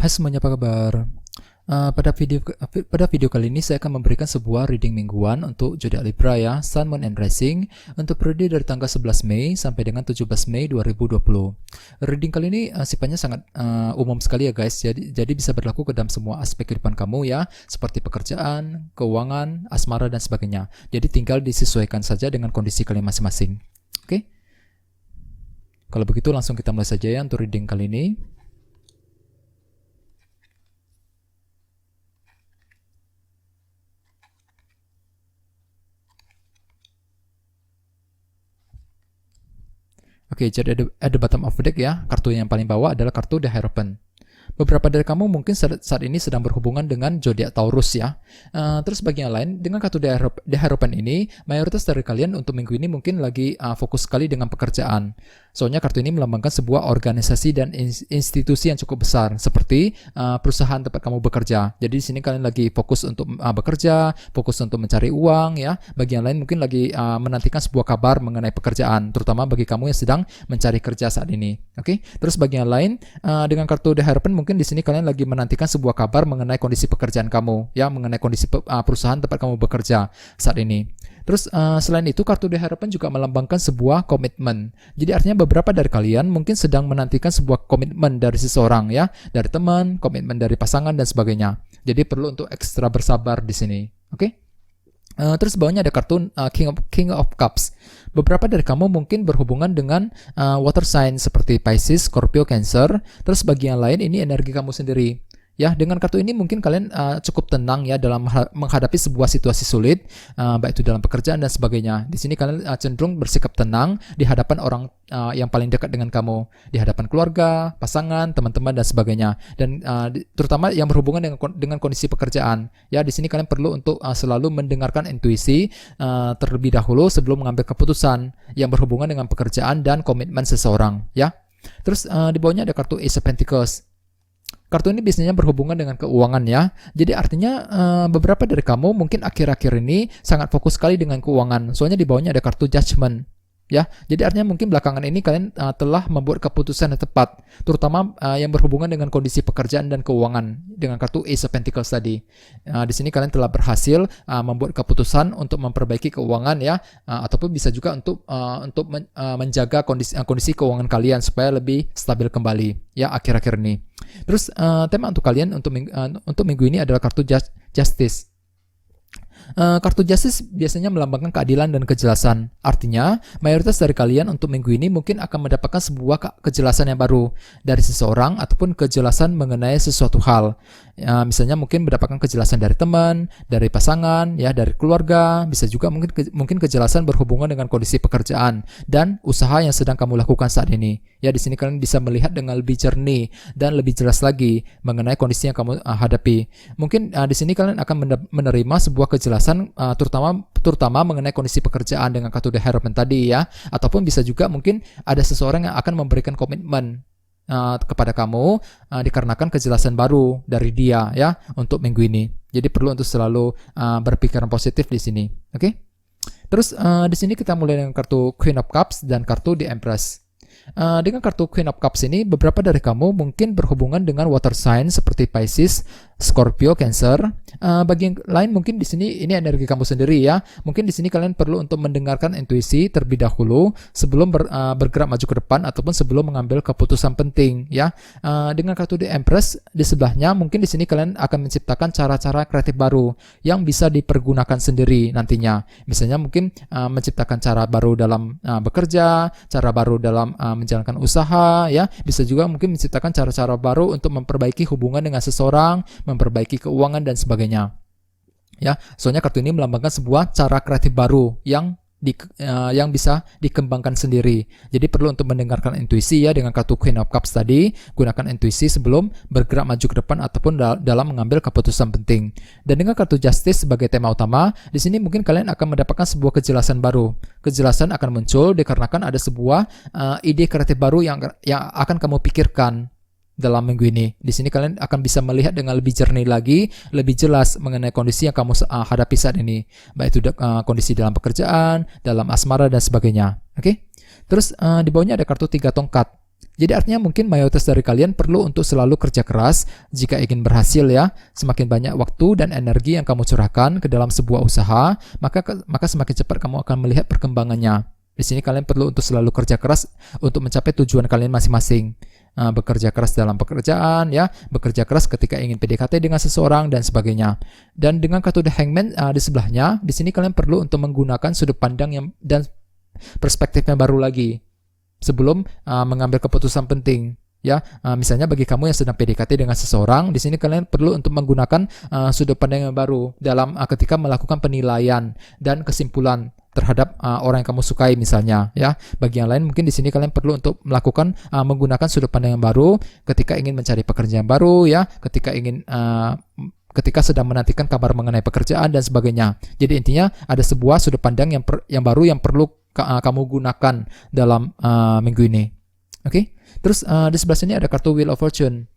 Hai semuanya, apa kabar? Pada video kali ini saya akan memberikan sebuah reading mingguan untuk zodiak Libra ya, Sun, Moon, and Rising untuk periode dari tanggal 11 Mei sampai dengan 17 Mei 2020. Reading kali ini sifatnya sangat umum sekali ya guys, jadi bisa berlaku ke dalam semua aspek kehidupan kamu ya, seperti pekerjaan, keuangan, asmara, dan sebagainya. Jadi tinggal disesuaikan saja dengan kondisi kalian masing-masing. Oke? Kalau begitu langsung kita mulai saja ya untuk reading kali ini. Oke, jadi ada bottom of the deck ya. Kartu yang paling bawah adalah kartu The Hierophant. Beberapa dari kamu mungkin saat ini sedang berhubungan dengan zodiak Taurus ya. Terus bagi yang lain, dengan kartu The Hierophant ini, mayoritas dari kalian untuk minggu ini mungkin lagi fokus sekali dengan pekerjaan. Soalnya kartu ini melambangkan sebuah organisasi dan institusi yang cukup besar, seperti perusahaan tempat kamu bekerja. Jadi di sini kalian lagi fokus untuk bekerja, fokus untuk mencari uang ya. Bagi yang lain mungkin lagi menantikan sebuah kabar mengenai pekerjaan, terutama bagi kamu yang sedang mencari kerja saat ini. Oke. Terus bagi yang lain, dengan kartu The Hierophant mungkin di sini kalian lagi menantikan sebuah kabar mengenai kondisi pekerjaan kamu ya, mengenai kondisi perusahaan tempat kamu bekerja saat ini. Terus selain itu kartu The Hierophant juga melambangkan sebuah komitmen. Jadi artinya beberapa dari kalian mungkin sedang menantikan sebuah komitmen dari seseorang ya, dari teman, komitmen dari pasangan dan sebagainya. Jadi perlu untuk ekstra bersabar di sini. Oke? Terus bawahnya ada kartu King of Cups. Beberapa dari kamu mungkin berhubungan dengan water sign seperti Pisces, Scorpio, Cancer. Terus bagi yang lain ini energi kamu sendiri. Ya, dengan kartu ini mungkin kalian cukup tenang ya dalam menghadapi sebuah situasi sulit, baik itu dalam pekerjaan dan sebagainya. Di sini kalian cenderung bersikap tenang di hadapan orang yang paling dekat dengan kamu, di hadapan keluarga, pasangan, teman-teman dan sebagainya. Dan terutama yang berhubungan dengan kondisi pekerjaan. Ya, di sini kalian perlu untuk selalu mendengarkan intuisi terlebih dahulu sebelum mengambil keputusan yang berhubungan dengan pekerjaan dan komitmen seseorang. Ya. Terus di bawahnya ada kartu Ace of Pentacles. Kartu ini biasanya berhubungan dengan keuangan ya. Jadi artinya beberapa dari kamu mungkin akhir-akhir ini sangat fokus sekali dengan keuangan. Soalnya di bawahnya ada kartu Judgment. Ya, jadi artinya mungkin belakangan ini kalian telah membuat keputusan yang tepat, terutama yang berhubungan dengan kondisi pekerjaan dan keuangan dengan kartu Ace of Pentacles tadi. Di sini kalian telah berhasil membuat keputusan untuk memperbaiki keuangan ya, ataupun bisa juga untuk menjaga kondisi keuangan kalian supaya lebih stabil kembali ya akhir-akhir ini. Terus tema untuk kalian untuk minggu ini adalah kartu Justice. Kartu Justice biasanya melambangkan keadilan dan kejelasan. Artinya, mayoritas dari kalian untuk minggu ini mungkin akan mendapatkan sebuah kejelasan yang baru dari seseorang ataupun kejelasan mengenai sesuatu hal. Misalnya mungkin mendapatkan kejelasan dari teman, dari pasangan, ya, dari keluarga. Bisa juga mungkin kejelasan berhubungan dengan kondisi pekerjaan dan usaha yang sedang kamu lakukan saat ini. Ya, di sini kalian bisa melihat dengan lebih jernih dan lebih jelas lagi mengenai kondisi yang kamu hadapi. Mungkin di sini kalian akan menerima sebuah kejelasan terutama mengenai kondisi pekerjaan dengan kartu The Hierophant tadi ya, ataupun bisa juga mungkin ada seseorang yang akan memberikan komitmen kepada kamu dikarenakan kejelasan baru dari dia ya untuk minggu ini. Jadi perlu untuk selalu berpikiran positif di sini. Oke? Terus di sini kita mulai dengan kartu Queen of Cups dan kartu The Empress. Dengan kartu Queen of Cups ini, beberapa dari kamu mungkin berhubungan dengan water sign seperti Pisces, Scorpio, Cancer. Bagi yang lain mungkin di sini ini energi kamu sendiri ya. Mungkin di sini kalian perlu untuk mendengarkan intuisi terlebih dahulu sebelum bergerak maju ke depan ataupun sebelum mengambil keputusan penting ya. Dengan kartu The Empress di sebelahnya, mungkin di sini kalian akan menciptakan cara-cara kreatif baru yang bisa dipergunakan sendiri nantinya. Misalnya mungkin menciptakan cara baru dalam bekerja, cara baru dalam menjalankan usaha ya, bisa juga mungkin menciptakan cara-cara baru untuk memperbaiki hubungan dengan seseorang, memperbaiki keuangan dan sebagainya ya. Soalnya kartu ini melambangkan sebuah cara kreatif baru yang bisa dikembangkan sendiri. Jadi perlu untuk mendengarkan intuisi ya dengan kartu Queen of Cups tadi. Gunakan intuisi sebelum bergerak maju ke depan ataupun dalam mengambil keputusan penting. Dan dengan kartu Justice sebagai tema utama, di sini mungkin kalian akan mendapatkan sebuah kejelasan baru. Kejelasan akan muncul dikarenakan ada sebuah ide kreatif baru yang akan kamu pikirkan dalam minggu ini. Di sini kalian akan bisa melihat dengan lebih jernih lagi, lebih jelas mengenai kondisi yang kamu hadapi saat ini, baik itu kondisi dalam pekerjaan, dalam asmara dan sebagainya. Oke? Terus di bawahnya ada kartu 3 tongkat. Jadi artinya mungkin mayoritas dari kalian perlu untuk selalu kerja keras jika ingin berhasil ya. Semakin banyak waktu dan energi yang kamu curahkan ke dalam sebuah usaha, maka semakin cepat kamu akan melihat perkembangannya. Di sini kalian perlu untuk selalu kerja keras untuk mencapai tujuan kalian masing-masing. Bekerja keras dalam pekerjaan ya, bekerja keras ketika ingin PDKT dengan seseorang dan sebagainya. Dan dengan kartu The Hangman di sebelahnya, di sini kalian perlu untuk menggunakan sudut pandang dan perspektif yang baru lagi sebelum mengambil keputusan penting ya. Misalnya bagi kamu yang sedang PDKT dengan seseorang, di sini kalian perlu untuk menggunakan sudut pandang yang baru dalam ketika melakukan penilaian dan kesimpulan terhadap orang yang kamu sukai misalnya ya. Bagi yang lain mungkin di sini kalian perlu untuk melakukan menggunakan sudut pandang yang baru ketika ingin mencari pekerjaan baru ya, ketika sedang menantikan kabar mengenai pekerjaan dan sebagainya. Jadi intinya ada sebuah sudut pandang yang baru yang perlu kamu gunakan dalam minggu ini. Oke. Terus di sebelah sini ada kartu Wheel of Fortune.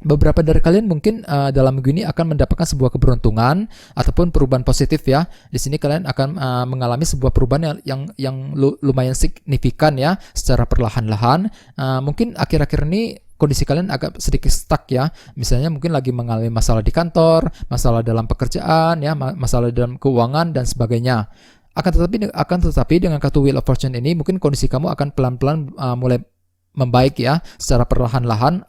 Beberapa dari kalian mungkin dalam minggu ini akan mendapatkan sebuah keberuntungan ataupun perubahan positif ya. Di sini kalian akan mengalami sebuah perubahan yang lumayan signifikan ya, secara perlahan-lahan. Mungkin akhir-akhir ini kondisi kalian agak sedikit stuck ya. Misalnya mungkin lagi mengalami masalah di kantor, masalah dalam pekerjaan ya, masalah dalam keuangan dan sebagainya. Akan tetapi dengan kartu Wheel of Fortune ini mungkin kondisi kamu akan pelan-pelan mulai membaik ya, secara perlahan-lahan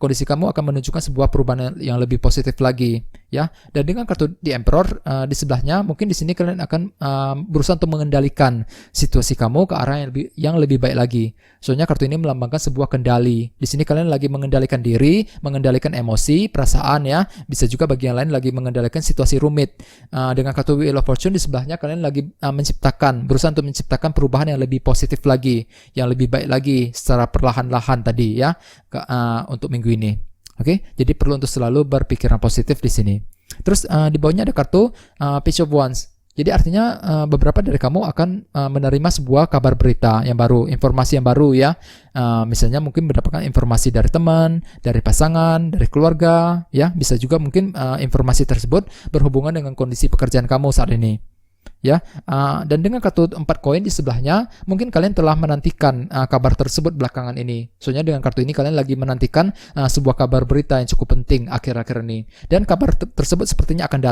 kondisi kamu akan menunjukkan sebuah perubahan yang lebih positif lagi ya. Dan dengan kartu The Emperor di sebelahnya, mungkin di sini kalian akan berusaha untuk mengendalikan situasi kamu ke arah yang lebih baik lagi. Soalnya kartu ini melambangkan sebuah kendali. Di sini kalian lagi mengendalikan diri, mengendalikan emosi, perasaan ya. Bisa juga bagi yang lain lagi mengendalikan situasi rumit. Dengan kartu Wheel of Fortune di sebelahnya kalian lagi berusaha untuk menciptakan perubahan yang lebih positif lagi, yang lebih baik lagi secara perlahan-lahan tadi ya, untuk minggu ini. Oke, jadi perlu untuk selalu berpikiran positif di sini. Terus di bawahnya ada kartu Page of Wands. Jadi artinya beberapa dari kamu akan menerima sebuah kabar berita yang baru, informasi yang baru ya. Misalnya mungkin mendapatkan informasi dari teman, dari pasangan, dari keluarga ya. Bisa juga mungkin informasi tersebut berhubungan dengan kondisi pekerjaan kamu saat ini. Ya, dan dengan kartu 4 koin di sebelahnya, mungkin kalian telah menantikan kabar tersebut belakangan ini. Soalnya dengan kartu ini kalian lagi menantikan sebuah kabar berita yang cukup penting akhir-akhir ini. Dan kabar tersebut sepertinya akan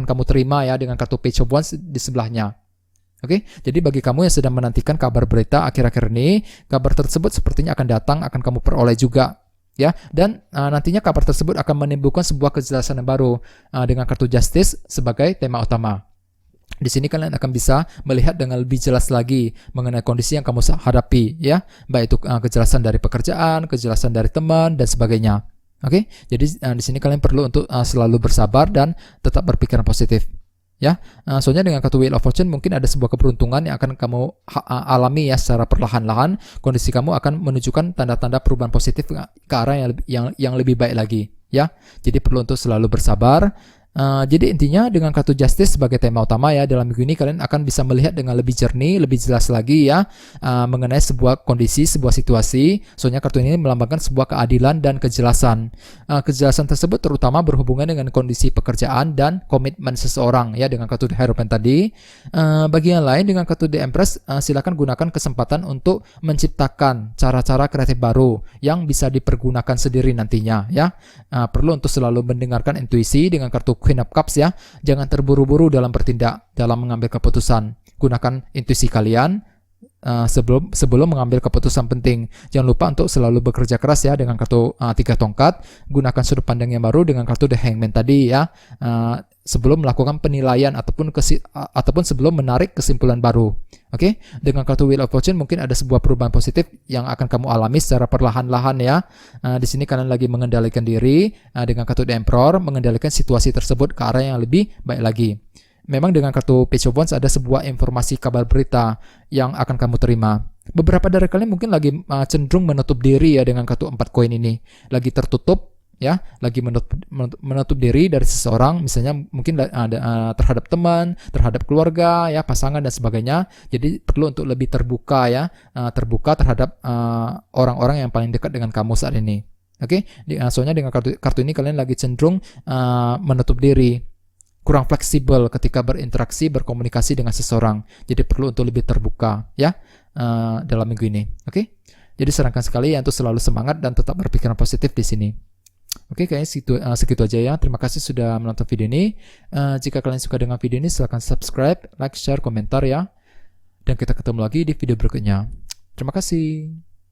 kamu terima ya dengan kartu Page of Wands di sebelahnya. Oke, jadi bagi kamu yang sedang menantikan kabar berita akhir-akhir ini, kabar tersebut sepertinya akan kamu peroleh juga. Ya, dan nantinya kabar tersebut akan menimbulkan sebuah kejelasan yang baru dengan kartu Justice sebagai tema utama. Di sini kalian akan bisa melihat dengan lebih jelas lagi mengenai kondisi yang kamu hadapi ya, baik itu kejelasan dari pekerjaan, kejelasan dari teman dan sebagainya. Oke, jadi di sini kalian perlu untuk selalu bersabar dan tetap berpikiran positif. Ya, soalnya dengan kartu Wheel of Fortune mungkin ada sebuah keberuntungan yang akan kamu alami ya secara perlahan-lahan. Kondisi kamu akan menunjukkan tanda-tanda perubahan positif ke arah yang lebih baik lagi. Ya, jadi perlu untuk selalu bersabar. Jadi intinya dengan kartu Justice sebagai tema utama ya, dalam minggu ini kalian akan bisa melihat dengan lebih jernih, lebih jelas lagi ya mengenai sebuah kondisi, sebuah situasi. Soalnya kartu ini melambangkan sebuah keadilan dan kejelasan. Kejelasan tersebut terutama berhubungan dengan kondisi pekerjaan dan komitmen seseorang ya, dengan kartu The Hierophant tadi. Bagi yang lain dengan kartu The Empress, silakan gunakan kesempatan untuk menciptakan cara-cara kreatif baru yang bisa dipergunakan sendiri nantinya ya. Perlu untuk selalu mendengarkan intuisi dengan kartu Queen of Cups ya. Jangan terburu-buru dalam bertindak, dalam mengambil keputusan. Gunakan intuisi kalian sebelum mengambil keputusan penting. Jangan lupa untuk selalu bekerja keras ya dengan kartu 3 tongkat. Gunakan sudut pandang yang baru dengan kartu The Hangman tadi ya. Sebelum melakukan penilaian ataupun sebelum menarik kesimpulan baru. Oke, dengan kartu Wheel of Fortune mungkin ada sebuah perubahan positif yang akan kamu alami secara perlahan-lahan ya. Di sini kalian lagi mengendalikan diri dengan kartu The Emperor, mengendalikan situasi tersebut ke arah yang lebih baik lagi. Memang dengan kartu Page of Wands ada sebuah informasi kabar berita yang akan kamu terima. Beberapa dari kalian mungkin lagi cenderung menutup diri ya dengan kartu 4 koin ini. Lagi tertutup ya, lagi menutup diri dari seseorang, misalnya mungkin terhadap teman, terhadap keluarga ya, pasangan dan sebagainya. Jadi perlu untuk lebih terbuka ya, terbuka terhadap orang-orang yang paling dekat dengan kamu saat ini. Oke, soalnya dengan kartu ini kalian lagi cenderung menutup diri, kurang fleksibel ketika berinteraksi, berkomunikasi dengan seseorang. Jadi perlu untuk lebih terbuka ya dalam minggu ini. Oke. Jadi sarankan sekali ya untuk selalu semangat dan tetap berpikiran positif di sini. Oke, kayaknya segitu aja ya. Terima kasih sudah menonton video ini. Jika kalian suka dengan video ini, silahkan subscribe, like, share, komentar ya. Dan kita ketemu lagi di video berikutnya. Terima kasih.